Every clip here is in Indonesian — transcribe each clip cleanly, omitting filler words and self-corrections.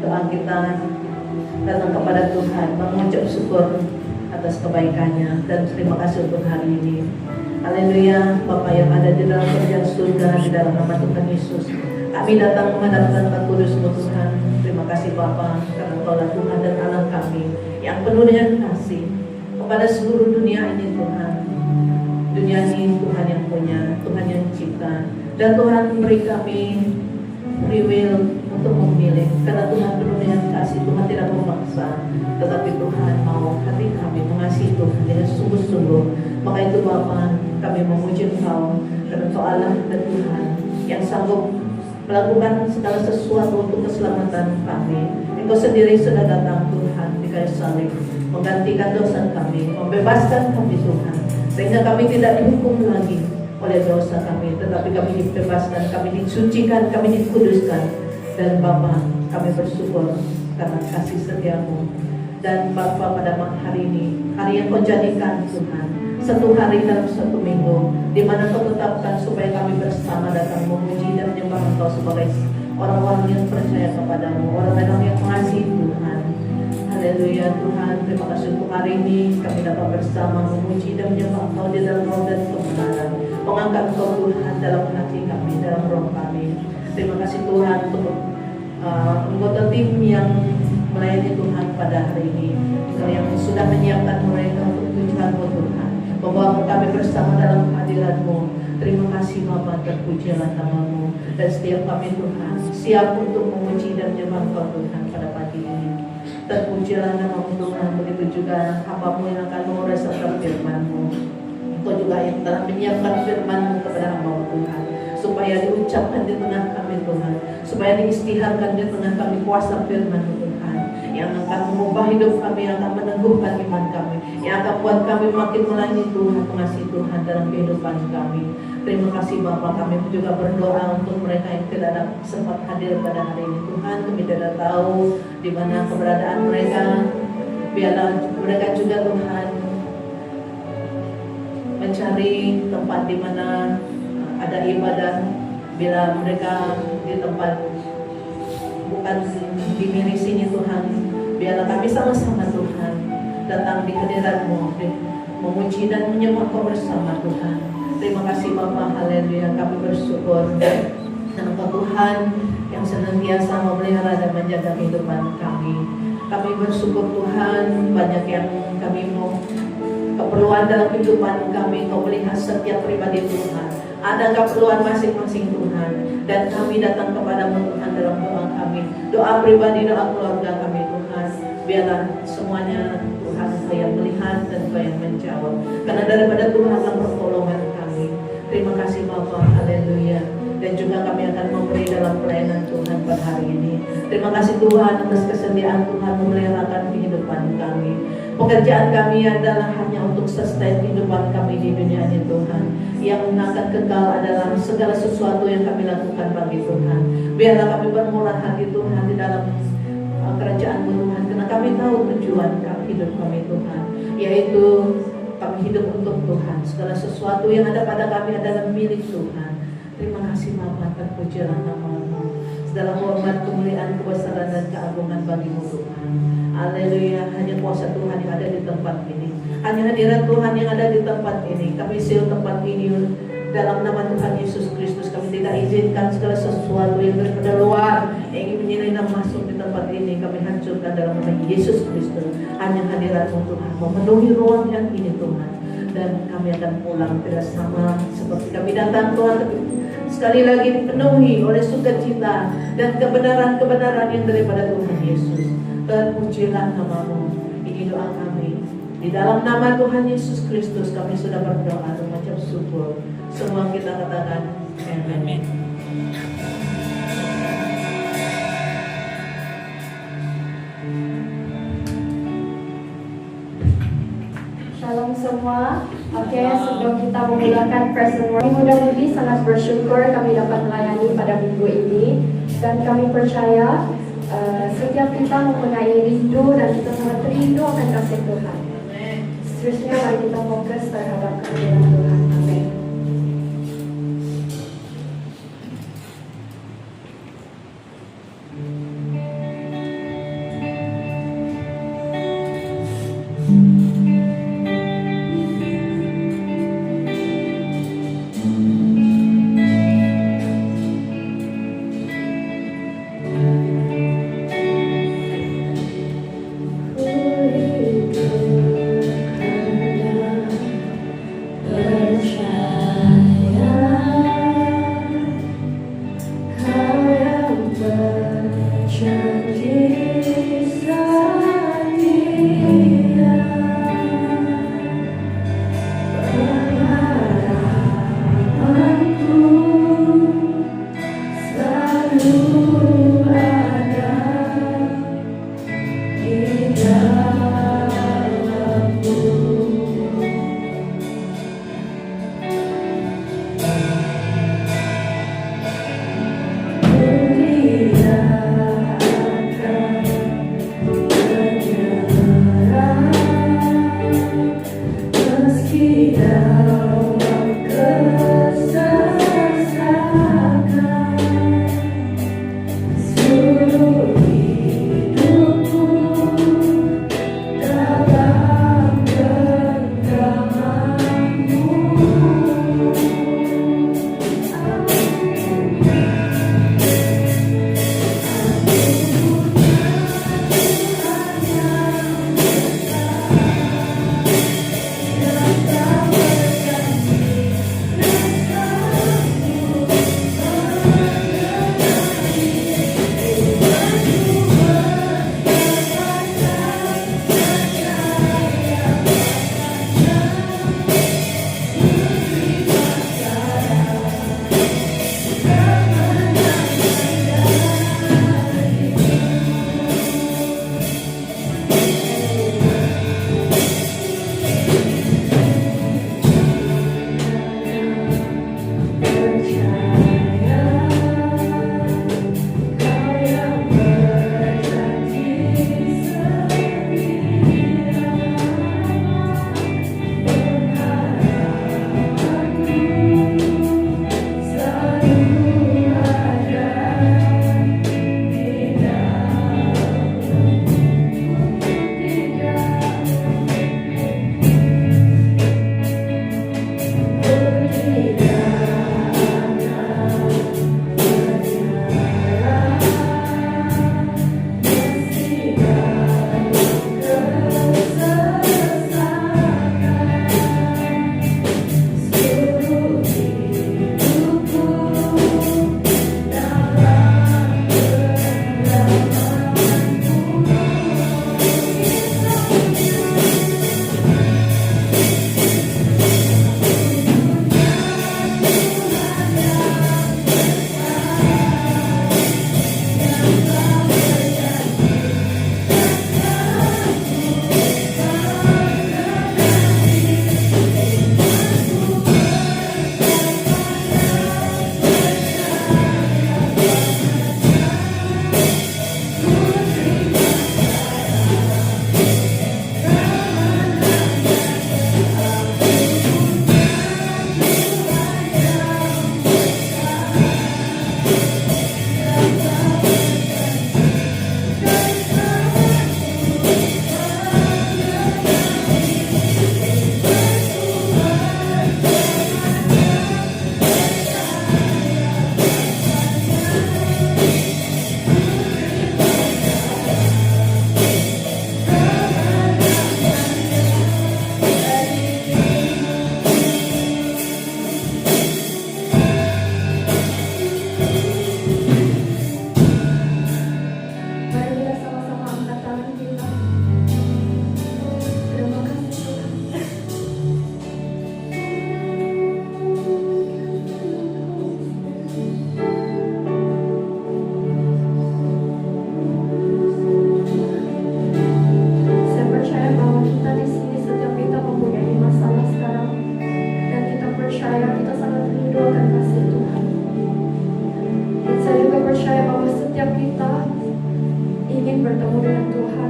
doa kita datang kepada Tuhan, mengucap syukur atas kebaikannya, dan terima kasih untuk hari ini. Haleluya. Bapa yang ada di dalam kerajaan surga, di dalam nama Tuhan Yesus, kami datang menghadapkan Engkau kudus-Mu Tuhan. Terima kasih Bapa, karena Engkaulah Tuhan dan Allah kami yang penuh dengan kasih kepada seluruh dunia ini Tuhan. Dunia ini Tuhan yang punya, Tuhan yang cipta, dan Tuhan beri kami free will untuk memilih, karena Tuhan penuh dengan kasih. Tuhan tidak memaksa, tetapi Tuhan mau hati kami mengasihi Tuhan dengan sungguh-sungguh. Maka itu Bapa, kami memuji Engkau, karena Engkau Allah dan Tuhan yang sanggup melakukan segala sesuatu untuk keselamatan kami. Engkau sendiri sudah datang Tuhan di kayu salib, menggantikan dosa kami, membebaskan kami Tuhan, sehingga kami tidak dihukum lagi oleh dosa kami, tetapi kami dibebaskan, kami disucikan, kami dikuduskan. Dan Bapa, kami bersyukur karena kasih setia-Mu. Dan Bapa, pada hari ini, hari yang Kau jadikan Tuhan, satu hari dalam satu minggu, di mana Kau tetapkan supaya kami bersama datang memuji dan menyembah Engkau sebagai orang-orang yang percaya kepadamu, orang-orang yang mengasihi Tuhan. Haleluya Tuhan, terima kasih untuk hari ini kami dapat bersama memuji dan menyembah Engkau di dalam roh dan kebenaran, mengangkat Engkau Tuhan dalam hati kami, dalam roh kami. Terima kasih Tuhan untuk anggota tim yang melayani Tuhan pada hari ini, yang sudah menyiapkan mereka untuk tujuan-Mu Tuhan, membawa kami bersama dalam hadirat-Mu. Terima kasih Bapa, terpujilah nama-Mu, dan setiap kami Tuhan siap untuk memuji dan menyembah Engkau Tuhan pada pagi ini. Terpujilah nama-Mu Tuhan, begitu juga hamba-Mu yang akan mengurasakan firman-Mu. Engkau juga yang telah menyiapkan firman-Mu kepada hamba-Mu Tuhan, supaya diucapkan di tengah kami Tuhan, supaya diistiharkan di tengah kami kuasa firman-Mu Tuhan, yang akan mengubah hidup kami, yang akan meneguhkan iman kami, yang akan buat kami makin melayani Tuhan, mengasihi Tuhan dalam kehidupan kami. Terima kasih Bapa, kami juga berdoa untuk mereka yang tidak sempat hadir pada hari ini Tuhan. Kami tidak tahu di mana keberadaan mereka, biarlah mereka juga Tuhan mencari tempat di mana ada ibadah. Bila mereka di tempat bukan di milik sini Tuhan, biarlah kami sama-sama Tuhan datang di hadirat-Mu, memuji dan menyembah Kau bersama Tuhan. Terima kasih Bapa, haleluya, kami bersyukur karena Kau Tuhan yang senantiasa memelihara dan menjaga kehidupan kami. Kami bersyukur Tuhan, banyak yang kami mau keperluan dalam kehidupan kami, Kau melihat setiap pribadi Tuhan. Ada keperluan masing-masing Tuhan, dan kami datang kepada-Mu Tuhan dalam doa kami, doa pribadi, doa keluarga kami Tuhan. Biarlah semuanya Tuhan Kau yang melihat dan Kau yang menjawab, karena daripada Tuhanlah pertolongan kami. Terima kasih Bapa, haleluya. Dan juga kami akan memberi dalam pelayanan Tuhan pada hari ini. Terima kasih Tuhan atas kesediaan Tuhan memeliharakan kehidupan kami. Pekerjaan kami adalah hanya untuk sustain kehidupan kami di dunia ini Tuhan. Yang akan kekal adalah segala sesuatu yang kami lakukan bagi Tuhan. Biarlah kami bermurah hati Tuhan di dalam kerajaan-Mu Tuhan, karena kami tahu tujuan hidup kami Tuhan, yaitu kami hidup untuk Tuhan. Segala sesuatu yang ada pada kami adalah milik Tuhan. Terima kasih Bapa, terpujilah nama-Mu. Segala hormat, kemuliaan, kebesaran dan keagungan bagi-Mu Tuhan. Haleluya. Hanya kuasa Tuhan yang ada di tempat ini, hanya hadirat Tuhan yang ada di tempat ini. Kami seal tempat ini dalam nama Tuhan Yesus Kristus. Kami tidak izinkan segala sesuatu yang daripada luar yang ingin menyelinap masuk di tempat ini. Kami hancurkan dalam nama Yesus Kristus. Hanya hadirat-Mu Tuhan memenuhi ruang yang ini Tuhan, dan kami akan pulang tidak sama seperti kami datang Tuhan, tapi sekali lagi dipenuhi oleh sukacita dan kebenaran-kebenaran yang daripada Tuhan Yesus. Terpujilah nama-Mu. Ini doa kami di dalam nama Tuhan Yesus Kristus. Kami sudah berdoa dan mengucap syukur. Semua kita katakan amin. Shalom semua. Oke, sebelum kita memulakan present word, mudah-mudahan sangat bersyukur kami dapat melayani pada minggu ini, dan kami percaya setiap kita mempunyai rindu dan kita sangat rindu akan kasih Tuhan. Seterusnya mari kita fokus terhadap kehadiran Tuhan. Amin. ingin bertemu dengan Tuhan.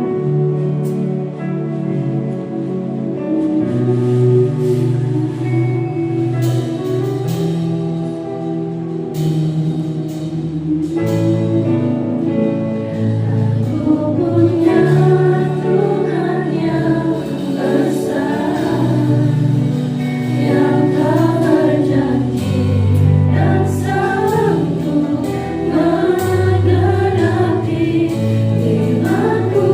Menggenapi imanku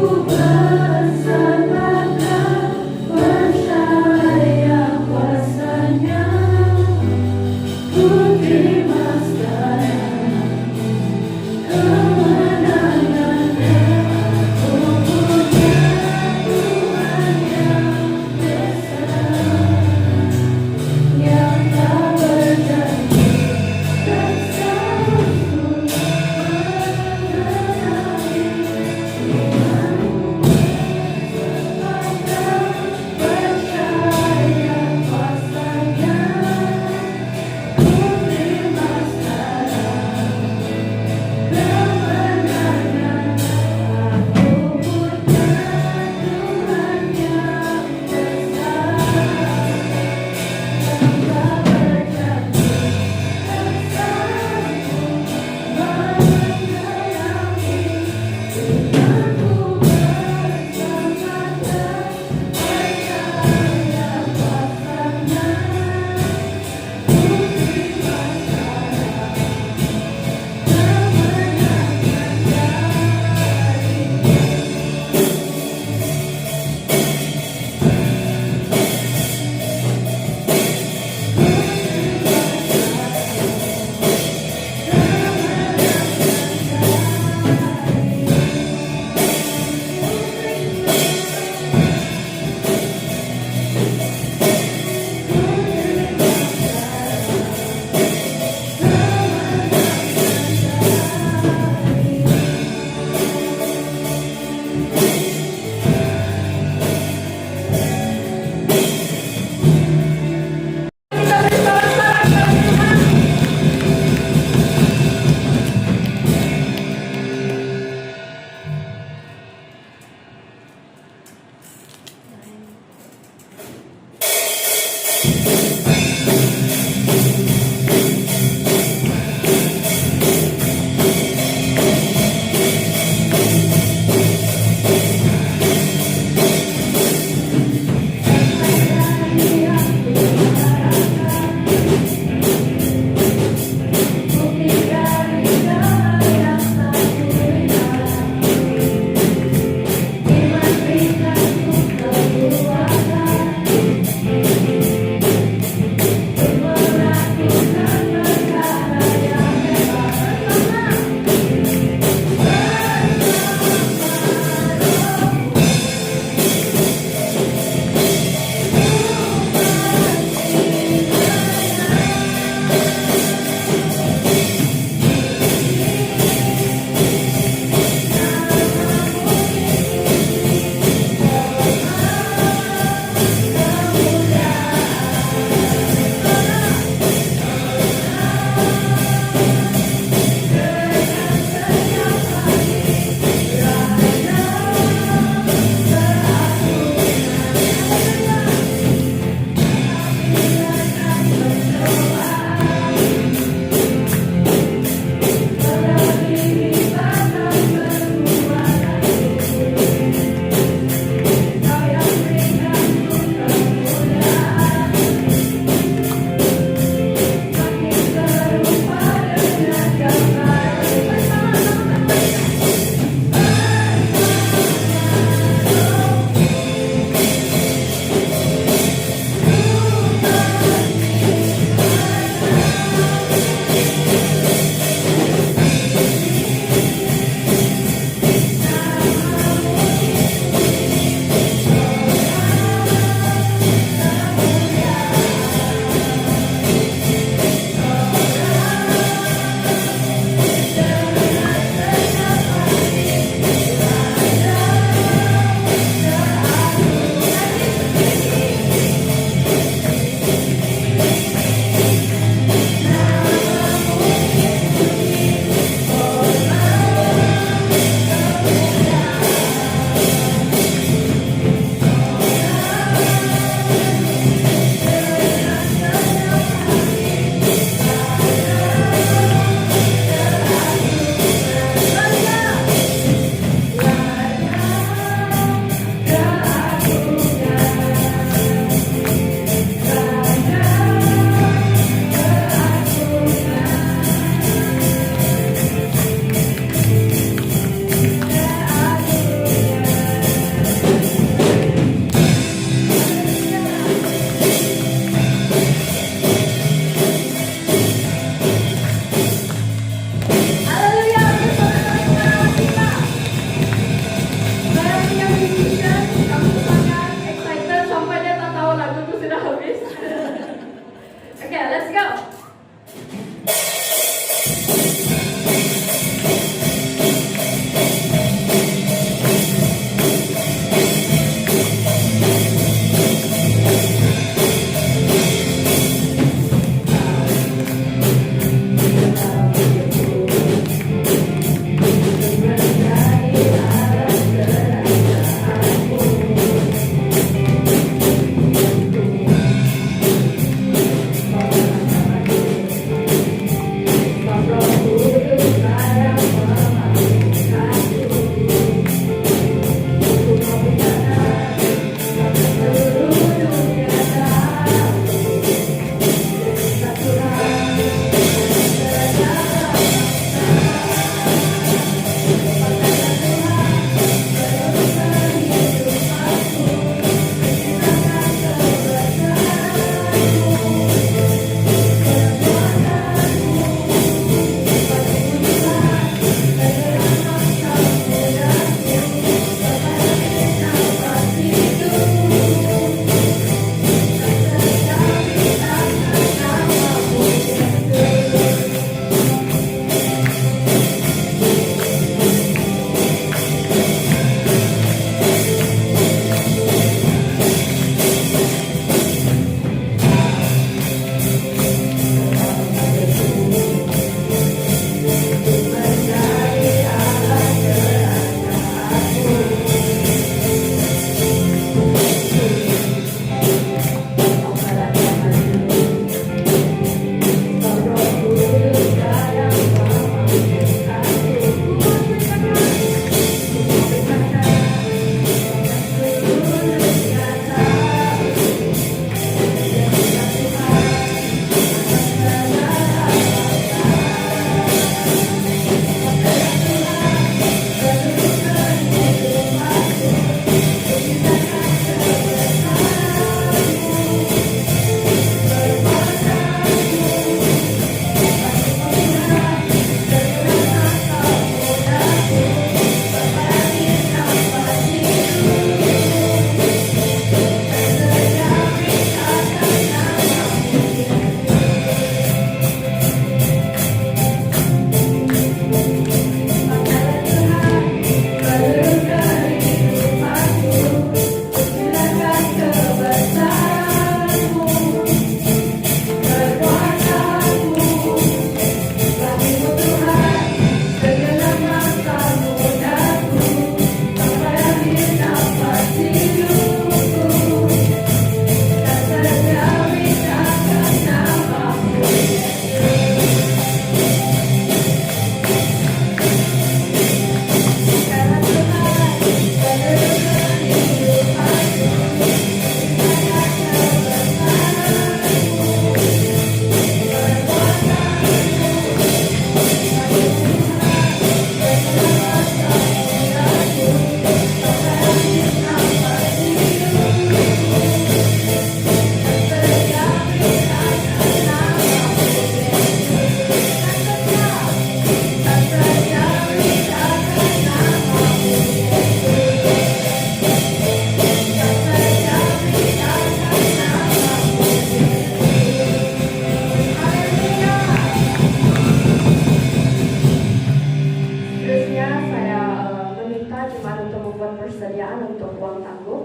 persembahan untuk uang tangguh.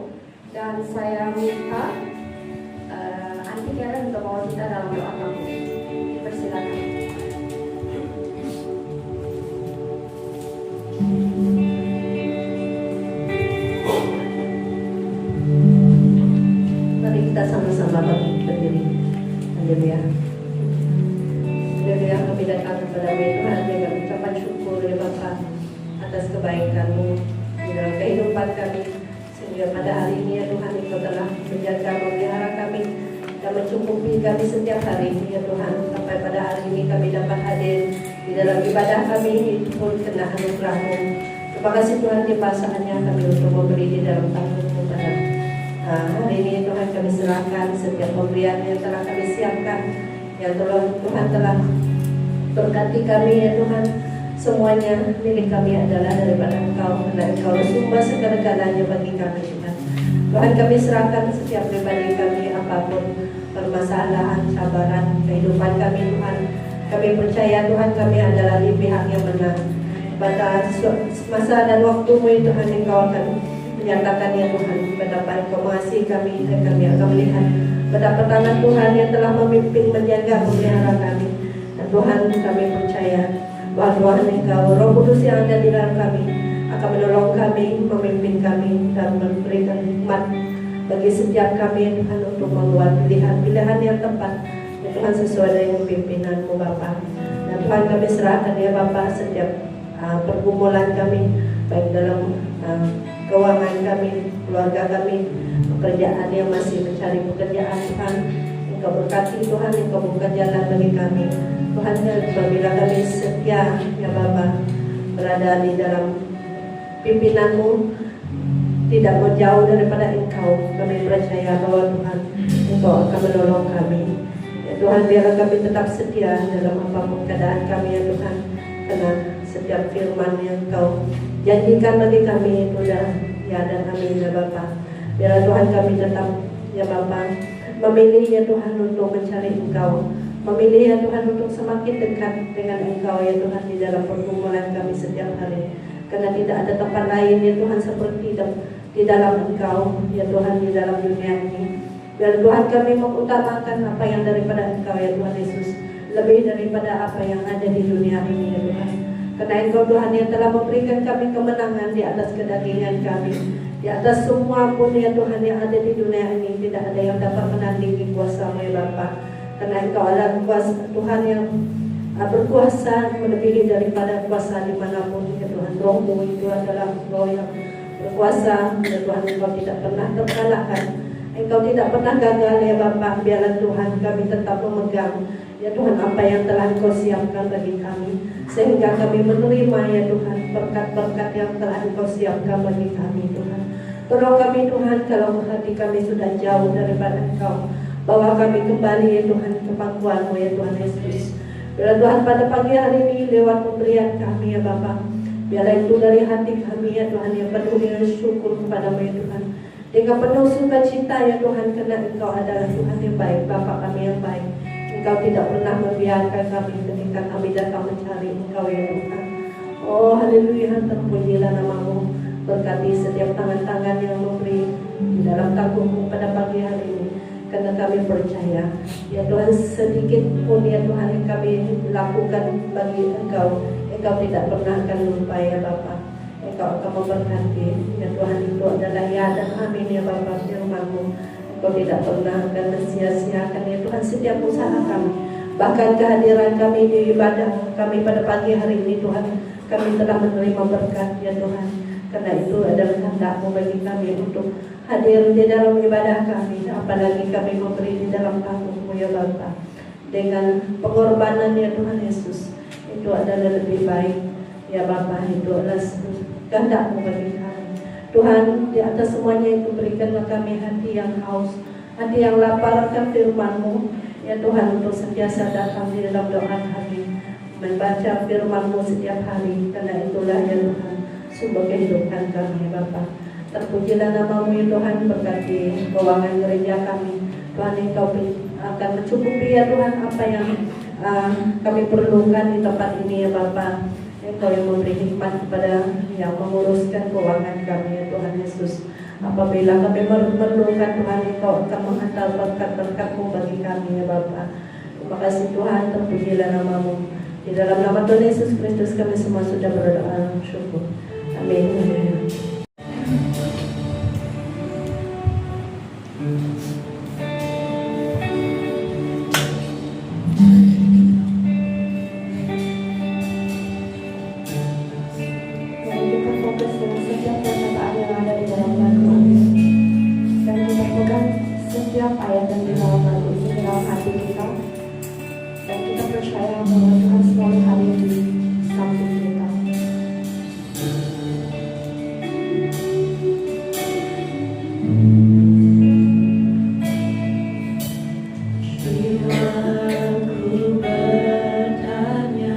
Dan saya minta Aunty Karen untuk bawa kita dalam doa tangguh. Persilakan. Mari kita sama-sama berdiri. Haleluya. Haleluya, kami datang kepada-Mu Tuhan dengan ucapan syukur ya Bapa atas kebaikan-Mu di dalam kehidupan kami, sehingga pada hari ini ya Tuhan Engkau telah menjaga memelihara kami dan mencukupi kami setiap hari ya Tuhan, sampai pada hari ini kami dapat hadir di dalam ibadah kami, itu pun kena anugerah-Mu. Terima kasih Tuhan di pasangannya kami untuk memberi di dalam tangan-Mu pada hari ini Tuhan. Kami serahkan setiap pemberian yang telah kami siapkan, ya Tuhan telah berkati kami ya Tuhan. Semuanya milik kami adalah daripada Engkau, karena Engkau sumber segala-galanya bagi kami Tuhan. Tuhan, kami serahkan setiap pribadi kami, apapun permasalahan, cabaran kehidupan kami Tuhan. Kami percaya Tuhan kami adalah di pihak yang benar. Pada masa dan waktu-Mu Tuhan, Engkau akan menyatakan ya Tuhan betapa Engkau mengasihi kami, dan kami akan melihat betapa tangan Tuhan yang telah memimpin, menjaga, memelihara kami. Dan Tuhan, kami percaya bahwa Tuhan Engkau, Roh Kudus yang ada di dalam kami, akan menolong kami, memimpin kami, dan memberikan hikmat bagi setiap kami Tuhan untuk membuat pilihan-pilihan yang tepat ya Tuhan, sesuai dengan pimpinan-Mu Bapa. Dan Tuhan, kami serahkan ya Bapa setiap pergumulan kami, baik dalam keuangan kami, keluarga kami, pekerjaan yang masih mencari pekerjaan Tuhan. Engkau berkati Tuhan, Engkau buka jalan bagi kami Tuhan. Apabila kami setia ya Bapa berada di dalam pimpinan-Mu, tidak mau jauh daripada Engkau, kami percaya bahwa Tuhan Engkau akan menolong kami ya Tuhan. Biarlah kami tetap setia dalam apapun keadaan kami ya Tuhan, karena setiap firman yang Engkau janjikan bagi kami itu ya dan amin ya Bapa. Biarlah Tuhan kami tetap ya Bapa memilih ya Tuhan untuk mencari Engkau, memilih ya Tuhan untuk semakin dekat dengan Engkau ya Tuhan di dalam pergumulan kami setiap hari, karena tidak ada tempat lain ya Tuhan seperti di dalam Engkau ya Tuhan, di dalam dunia ini. Biar Tuhan kami mengutamakan apa yang daripada Engkau ya Tuhan Yesus, lebih daripada apa yang ada di dunia ini ya Tuhan. Karena Engkau Tuhan yang telah memberikan kami kemenangan di atas kedagingan kami, di atas semua pun ya Tuhan yang ada di dunia ini. Tidak ada yang dapat menandingi kuasa-Mu ya Bapa. Karena Engkau adalah kuasa Tuhan yang berkuasa melebihi daripada kuasa dimanapun ya Tuhan. Roh-Mu itu adalah Roh yang berkuasa ya Tuhan. Engkau tidak pernah terkalahkan, Engkau tidak pernah gagal ya Bapa. Biarlah Tuhan kami tetap memegang ya Tuhan apa yang telah Engkau siapkan bagi kami, sehingga kami menerima ya Tuhan berkat-berkat yang telah Engkau siapkan bagi kami Tuhan. Tolong kami Tuhan, kalau hati kami sudah jauh daripada Engkau, bawa kami kembali ya Tuhan ke pangkuan-Mu ya Tuhan Yesus. Biarlah Tuhan pada pagi hari ini lewat pemberian kami ya Bapa, biarlah itu dari hati kami ya Tuhan yang penuh dengan syukur kepada-Mu ya Tuhan, dengan penuh sukacita ya Tuhan, karena Engkau adalah Tuhan yang baik, Bapa kami yang baik. Engkau tidak pernah membiarkan kami ketika kami datang mencari Engkau ya Tuhan. Oh haleluya, terpujilah nama-Mu. Berkati setiap tangan-tangan yang memberi di dalam tanggung pada pagi hari ini, karena kami percaya ya Tuhan, sedikit pun ya Tuhan yang kami lakukan bagi Engkau, Engkau tidak pernah akan lupa ya Bapa. Engkau akan memberkati ya Tuhan. Itu adalah ya dan amin ya Bapa firman-Mu. Engkau tidak pernah akan mensia-siakan ya Tuhan setiap usaha kami, bahkan kehadiran kami di ibadah kami pada pagi hari ini Tuhan. Kami telah menerima berkat ya Tuhan, karena itu adalah kehendak-Mu bagi kami untuk hadir di dalam ibadah kami, apalagi kami memberi di dalam tanggung-Mu ya Bapa, dengan pengorbanan ya Tuhan Yesus. Itu adalah lebih baik ya Bapa. Itu adalah kehendak-Mu bagi kami Tuhan. Di atas semuanya itu berikanlah kami hati yang haus, hati yang lapar akan firman-Mu ya Tuhan, untuk sentiasa datang di dalam doa kami, membaca firman-Mu setiap hari, karena itulah ya Tuhan sumber kehidupan kami Bapa. Terpujilah nama-Mu ya Tuhan. Berkati keuangan gereja kami Tuhan. Engkau akan mencukupi ya Tuhan apa yang kami perlukan di tempat ini ya Bapa. Engkau yang memberi hikmat kepada yang menguruskan keuangan kami ya Tuhan Yesus. Apabila kami memerlukan Tuhan, Engkau akan menghantar berkat-berkat-Mu bagi kami ya Bapa. Terima kasih Tuhan, terpujilah nama-Mu. Di dalam nama Tuhan Yesus Kristus kami semua sudah berdoa syukur. Amin. Mari kita fokus dengan setiap perkataan yang ada di dalam lagu ini. Dan kita pegang setiap ayat yang di dalam lagu ini di dalam hati kita. Dan kita percaya bahwa Tuhan selalu hadir di samping kita. Jiwaku bertanya,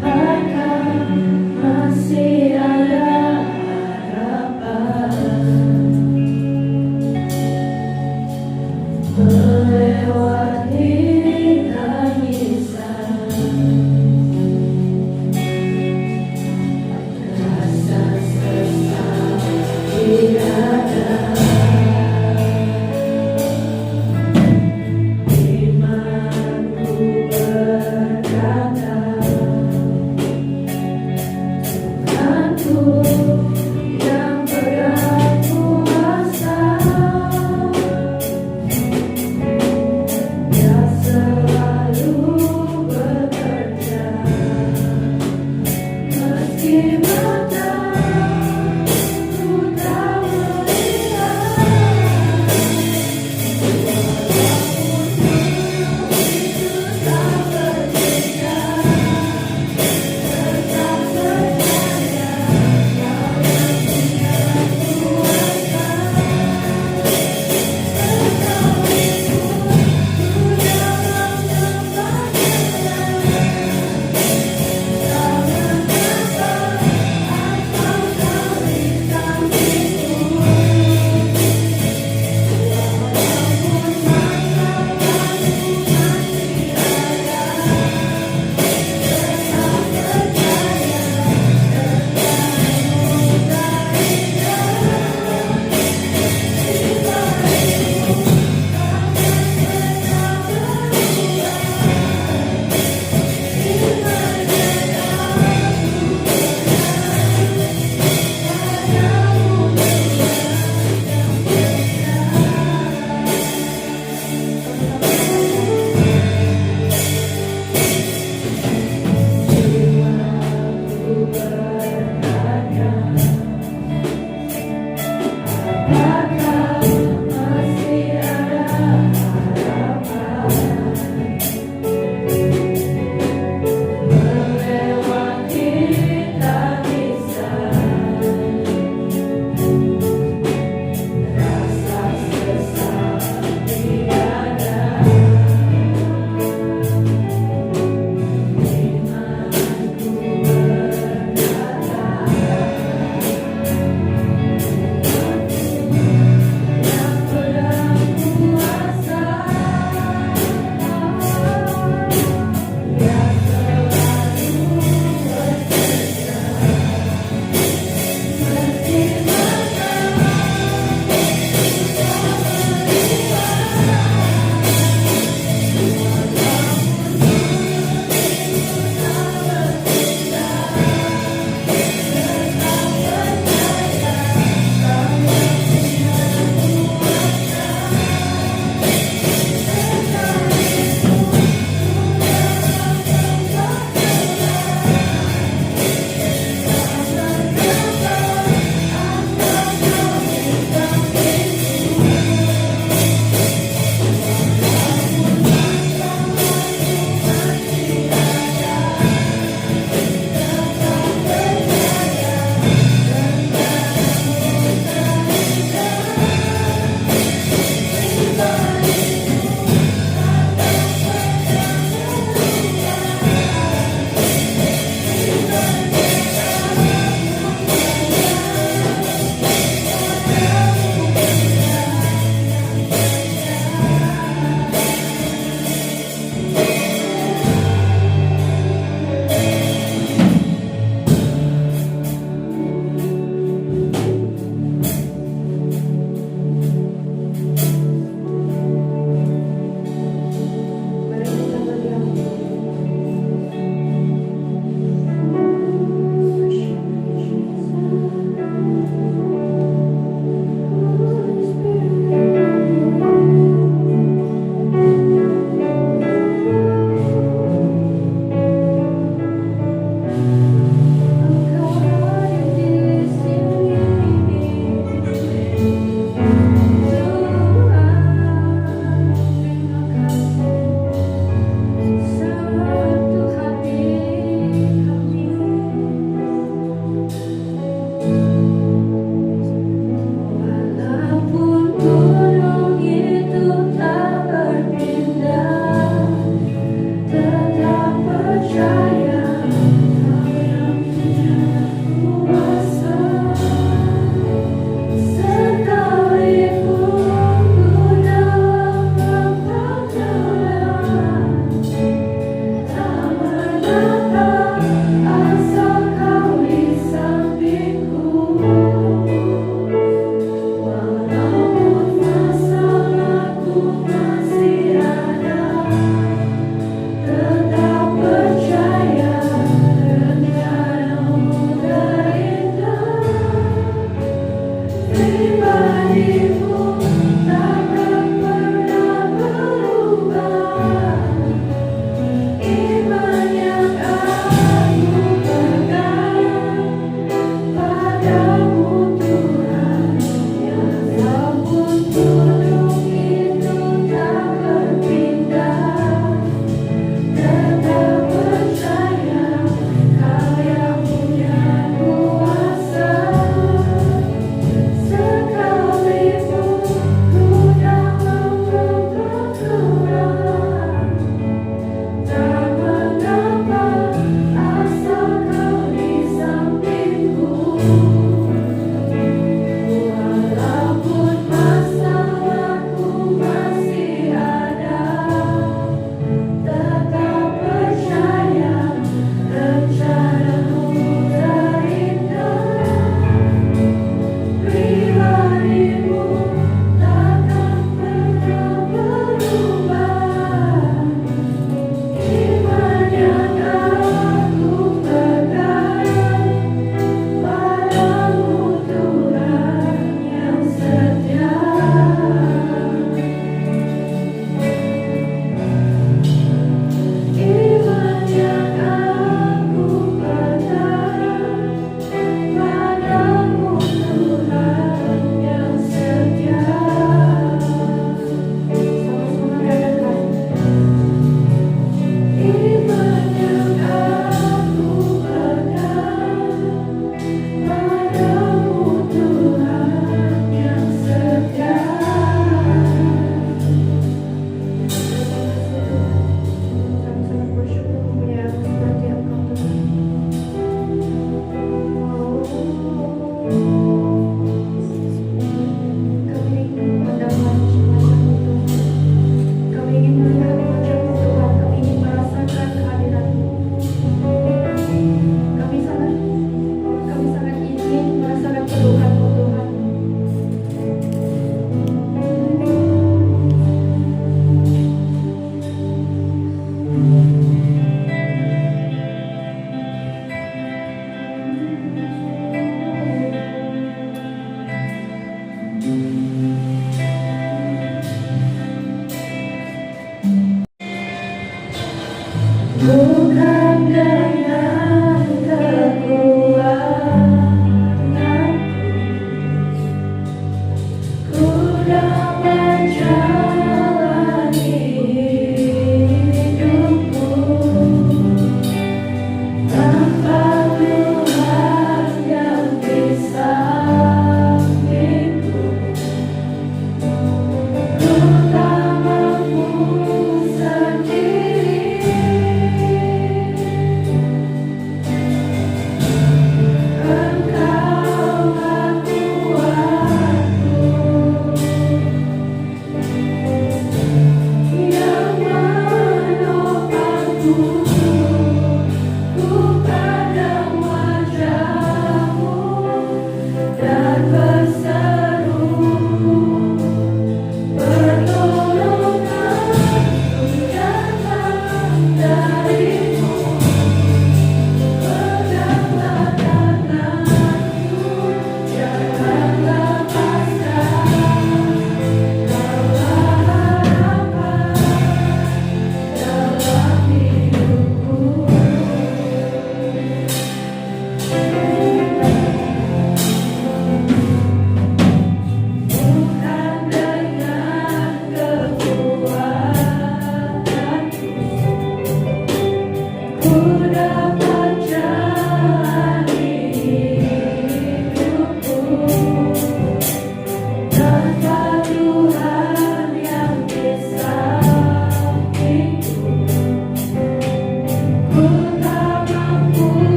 apakah masih ada harapan melewati tangisan, rasa sesal tiada. Imanku berkata, Tuhanku yang pegang kuasa, Dia selalu bekerja, meski mataku tak melihat. Tetap percaya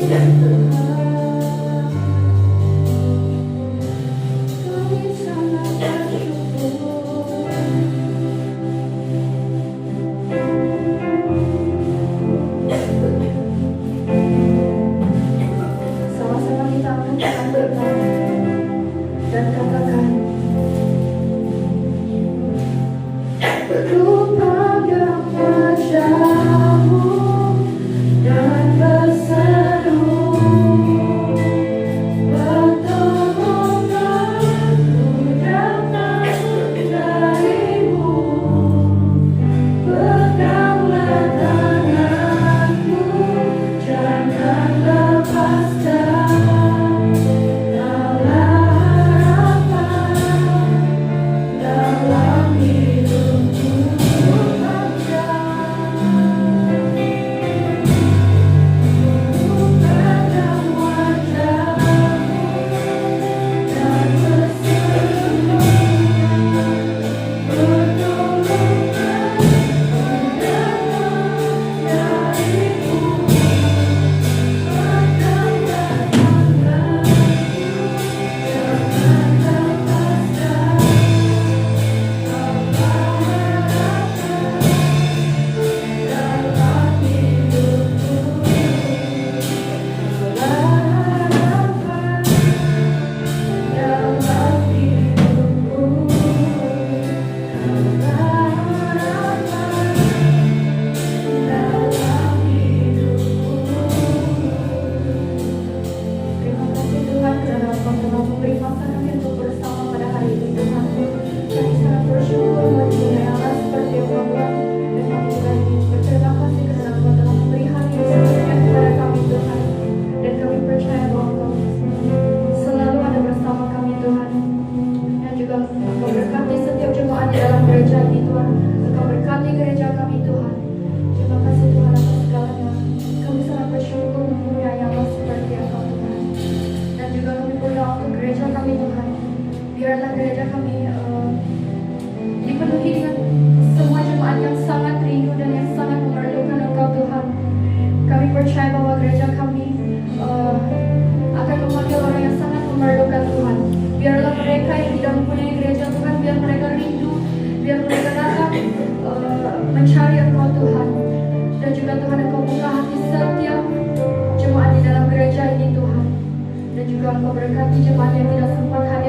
Sama-sama kita angkat berdoa dan katakan, ku pandang wajah-Mu dan berseru, pertolonganku datang dari-Mu, peganglah tanganku, jangan lepaskan. Dalam hidupku pandang wajah-Mu dan berseru, pertolonganku datang dari-Mu, peganglah tanganku, jangan lepaskan. Terima kasih Tuhan karena Engkau telah memberi masa kami untuk bersama pada hari ini Tuhan. Kami sangat bersyukur melihat Allah seperti yang Engkau buat dan kami juga ingin berterima kasih karena Engkau telah memberi hari yang sangat kepada kami Tuhan. Dan kami percaya bahwa Engkau selalu ada bersama kami Tuhan. Dan juga Engkau berkati setiap jemaat di dalam gereja ini Tuhan. Engkau berkati gereja kami Tuhan. Terima kasih Tuhan atas segalanya. Kami sangat bersyukur memuliai Allah seperti Engkau Tuhan. Dan juga kami berdoa untuk gereja kami Tuhan. Biarlah gereja kami dipenuhi dengan semua jemaat yang sangat rindu dan yang sangat memerlukan Engkau Tuhan. Kami percaya bahwa gereja kami akan memanggil orang yang sangat memerlukan Tuhan. Biarlah mereka yang tidak mempunyai gereja Tuhan, biar mereka rindu, biar mereka datang mencari Engkau Tuhan. Dan juga Tuhan Engkau buka hati setiap jemaat di dalam gereja ini Tuhan. Dan juga Engkau berkati jemaat yang tidak sempat hadir